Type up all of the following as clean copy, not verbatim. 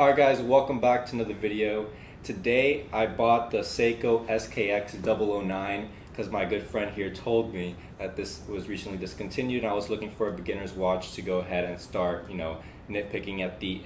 Alright guys, welcome back to another video. Today I bought the Seiko SKX009 because my good friend here told me that this was recently discontinued and I was looking for a beginner's watch to go ahead and start, nitpicking at the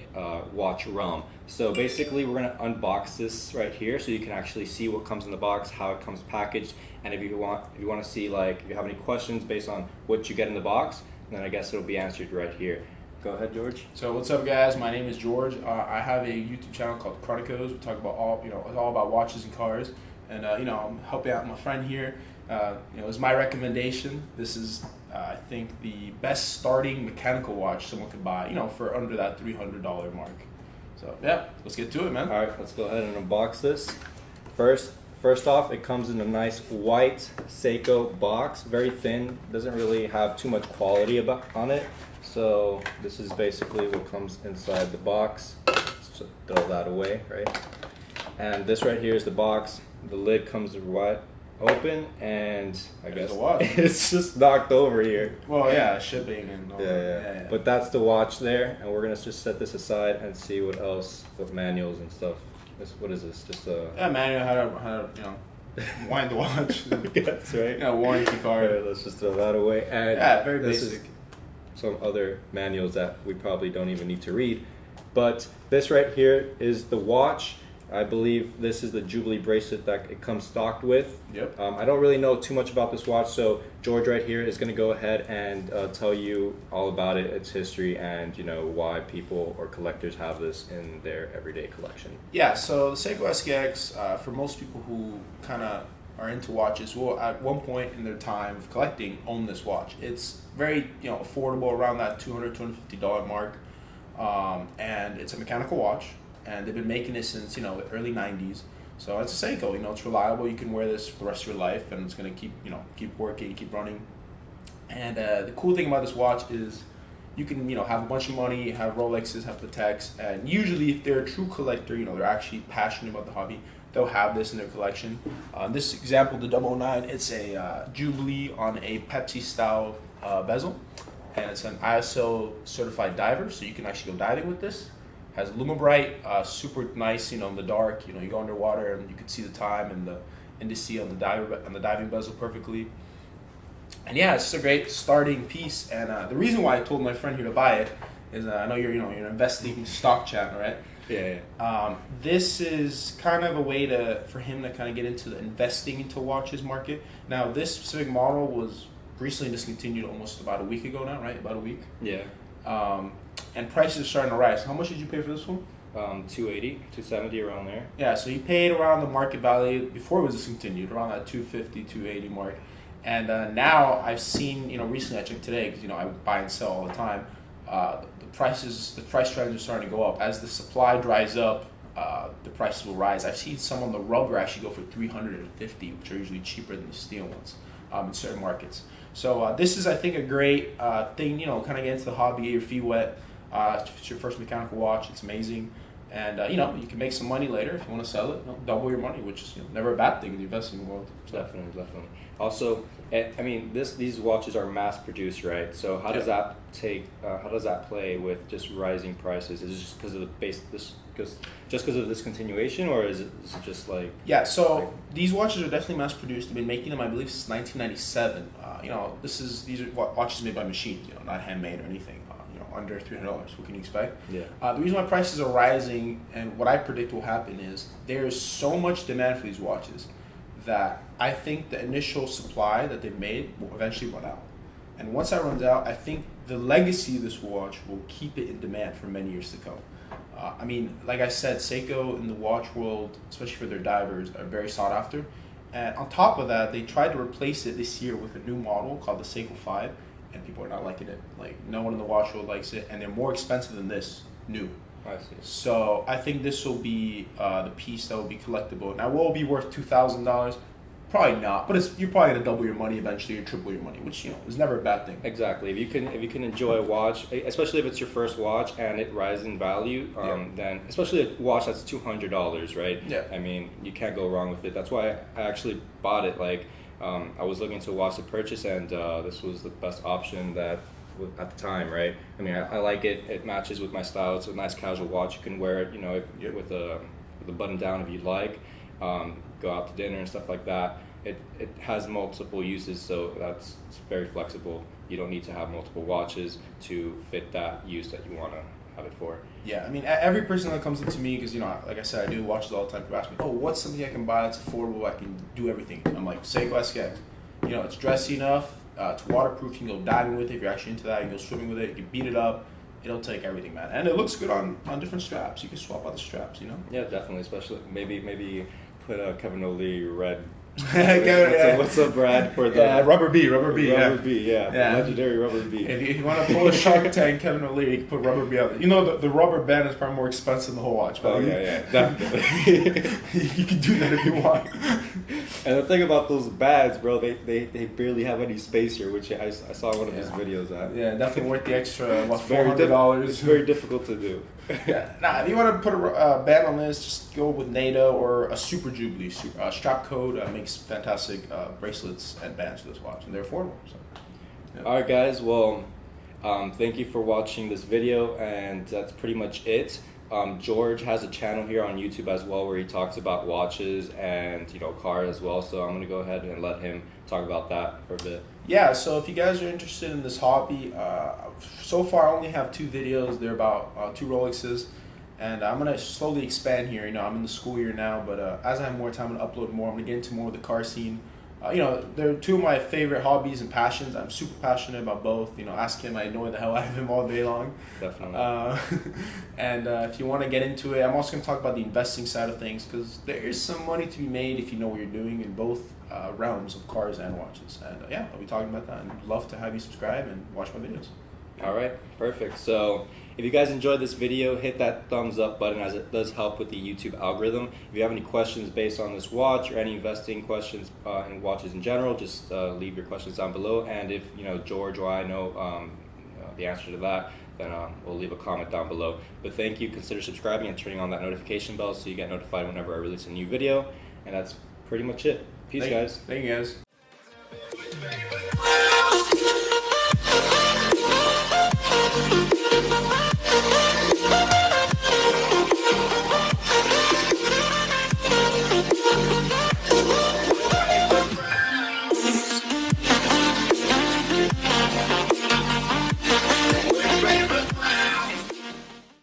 watch realm. So basically we're going to unbox this right here so you can actually see what comes in the box, how it comes packaged, and if you want to see, like, if you have any questions based on what you get in the box, then I guess it'll be answered right here. Go ahead, George. So what's up, guys? My name is George. I have a YouTube channel called Chronicles. We talk about it's all about watches and cars. And I'm helping out my friend here. It's my recommendation. This is, I think, the best starting mechanical watch someone could buy. For under that $300 mark. So yeah, let's get to it, man. All right, let's go ahead and unbox this. First off, it comes in a nice white Seiko box, very thin. Doesn't really have too much quality on it. So this is basically what comes inside the box. Let's just throw that away, right? And this right here is the box. The lid comes wide open, and I guess it's just knocked over here. Well, yeah, shipping and all yeah. But that's the watch there, and we're gonna just set this aside and see what manuals and stuff. What is this? Just a manual how to wind the watch. Yes, right. Warranty card. Right, let's just throw that away. And yeah, very basic. Some other manuals that we probably don't even need to read. But this right here is the watch. I believe this is the Jubilee bracelet that it comes stocked with. Yep. I don't really know too much about this watch, so George right here is going to go ahead and tell you all about it, its history, and why people or collectors have this in their everyday collection. Yeah, so the Seiko SKX, for most people who kind of are into watches, will at one point in their time of collecting own this watch. It's very affordable, around that $200-$250 mark, and it's a mechanical watch, and they've been making it since the early 90s. So it's a Seiko, it's reliable. You can wear this for the rest of your life, and it's gonna keep working, keep running. And the cool thing about this watch is you can have a bunch of money, have Rolexes, have Pateks, and usually if they're a true collector, they're actually passionate about the hobby, they'll have this in their collection. This example, the 009, it's a Jubilee on a Pepsi style bezel, and it's an ISO certified diver, so you can actually go diving with this. Has LumiBrite, super nice, in the dark. You go underwater and you can see the time and the indice on the diving bezel perfectly. And yeah, it's just a great starting piece. And the reason why I told my friend here to buy it is I know you're you're an investing stock channel, right? Yeah. This is kind of a way for him to kind of get into the investing into watches market. Now, this specific model was recently discontinued almost about a week ago now, right? About a week. Yeah. And prices are starting to rise. How much did you pay for this one? $280, $270, around there. Yeah, so you paid around the market value before it was discontinued, around that $250, $280 mark. And now I've seen, recently I checked today because I buy and sell all the time. The price trends are starting to go up as the supply dries up. The prices will rise. I've seen some on the rubber actually go for $350, which are usually cheaper than the steel ones in certain markets. So this is, I think, a great thing. Kind of get into the hobby, get your feet wet. It's your first mechanical watch. It's amazing, and you can make some money later if you want to sell it. Double your money, which is never a bad thing in the investing world. So. Definitely. Also, these watches are mass produced, right? So how does that play with just rising prices? Is it just because of because of discontinuation, or is it just like? Yeah, so these watches are definitely mass produced. They've been making them, I believe, since 1997. These are watches made by machines, not handmade or anything. Under $300. What can you expect? Yeah. The reason why prices are rising, and what I predict will happen, is there is so much demand for these watches that I think the initial supply that they've made will eventually run out. And once that runs out, I think the legacy of this watch will keep it in demand for many years to come. Like I said, Seiko in the watch world, especially for their divers, are very sought after. And on top of that, they tried to replace it this year with a new model called the Seiko 5, and people are not liking it. Like, no one in the watch world likes it, and they're more expensive than this new. I see. So I think this will be the piece that will be collectible. Now, will it be worth $2,000? Probably not, but you're probably gonna double your money eventually or triple your money, which is never a bad thing. Exactly. If you can enjoy a watch, especially if it's your first watch and it rises in value, then especially a watch that's $200, right? Yeah. You can't go wrong with it. That's why I actually bought it. I was looking to a watch to purchase, and this was the best option that at the time, right? I mean, I like it. It matches with my style. It's a nice casual watch. You can wear it, you know, with a button down if you'd like. Go out to dinner and stuff like that. It has multiple uses, so it's very flexible. You don't need to have multiple watches to fit that use that you want to have it for. Yeah, I mean, every person that comes into me, because, you know, like I said, I do watches all the time, people ask me, oh, what's something I can buy that's affordable, I can do everything. I'm like, Seiko SKX. You know, it's dressy enough, it's waterproof, you can go diving with it if you're actually into that, you can go swimming with it, you can beat it up, it'll take everything, man. And it looks good on different straps. You can swap out the straps, you know? Yeah, definitely, especially maybe put a Kevin O'Leary red. What's up, Brad? For the Rubber B, Rubber B, legendary Rubber B. If you want to pull a Shark Tank Kevin O'Leary, you can put Rubber B out there. You know, the rubber band is probably more expensive than the whole watch. But yeah, definitely. You can do that if you want. And the thing about those bags, bro, they barely have any space here, which I saw one of his videos at. Yeah, definitely worth the extra, $400. It's very difficult to do. Yeah, if you want to put a band on this, just go with NATO or a Super Jubilee. Strap Code makes fantastic bracelets and bands for this watch, and they're affordable. So, yeah. All right, guys. Well, thank you for watching this video, and that's pretty much it. George has a channel here on YouTube as well where he talks about watches and, you know, cars as well. So I'm gonna go ahead and let him talk about that for a bit. Yeah. So if you guys are interested in this hobby, so far I only have 2 videos. They're about 2 Rolexes, and I'm gonna slowly expand here. You know, I'm in the school year now, but as I have more time, I'm gonna upload more. I'm gonna get into more of the car scene. You know, they're 2 of my favorite hobbies and passions. I'm super passionate about both. You know, ask him, I annoy the hell out of him all day long. Definitely. And if you want to get into it, I'm also going to talk about the investing side of things, because there is some money to be made if you know what you're doing in both realms of cars and watches. And yeah, I'll be talking about that, and I'd love to have you subscribe and watch my videos. All right, perfect. So if you guys enjoyed this video, hit that thumbs up button, as it does help with the YouTube algorithm. If you have any questions based on this watch or any investing questions in watches in general, just leave your questions down below. And if, you know, George or I know the answer to that, then we'll leave a comment down below. But thank you. Consider subscribing and turning on that notification bell so you get notified whenever I release a new video. And that's pretty much it. Peace, guys. Thank you, guys.